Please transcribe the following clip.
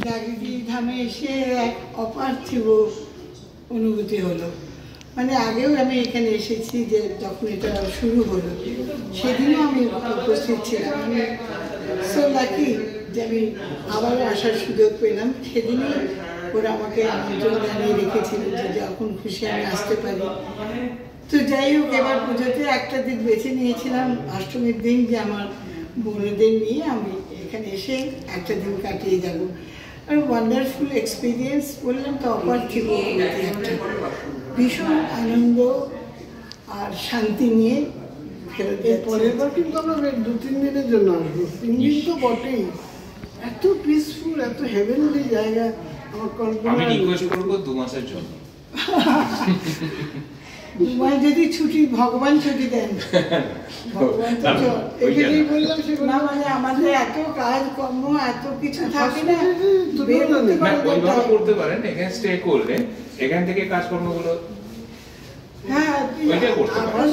জাগৃতি ধামে এসে এক অপার্থিব অনুভূতি হলো। মানে আগেও আমি এখানে এসেছি, যে যখন এটা শুরু হলো সেদিনও আমি উপস্থিত ছিলাম। আমি সো লাকি যে আমি আবারও আসার সুযোগ পেলাম। সেদিনই ওরা আমাকে আমন্ত্রণ জানিয়ে রেখেছিলেন যে যখন খুশি আমি আসতে পারি। তো যাই হোক, এবার পুজোতে একটা দিন বেছে নিয়েছিলাম, অষ্টমীর দিন, যে আমার বোনেদের নিয়ে আমি এখানে এসে একটা দিন কাটিয়ে যাব। আর ওয়ান্ডারফুল এক্সপিরিয়েন্স বললাম তো, অপার্থিব অনুভূতি, একটা ভীষণ আনন্দ আর শান্তি নিয়ে ফেরত যাচ্ছি। পরের বার কিন্তু আমরা 2-3 দিনের জন্য আসবো, 3 দিন তো বটেই। এত পিসফুল, এত হেভেনলি জায়গা আমার কল্পনা। আমি রিকোয়েস্ট করবো 2 মাসের জন্য। 2 মাস যদি ছুটি ভগবান ছুটি দেন, ভগবান তো এখানেই বললাম সেগুলো। না মানে আমাদের এত কাজ কর্ম, এত কিছু থাকে না, ওইভাবে করতে পারেন, এখানে স্টে করলে এখান থেকে কাজকর্মগুলো হ্যাঁ ওইটা করতে পারেন।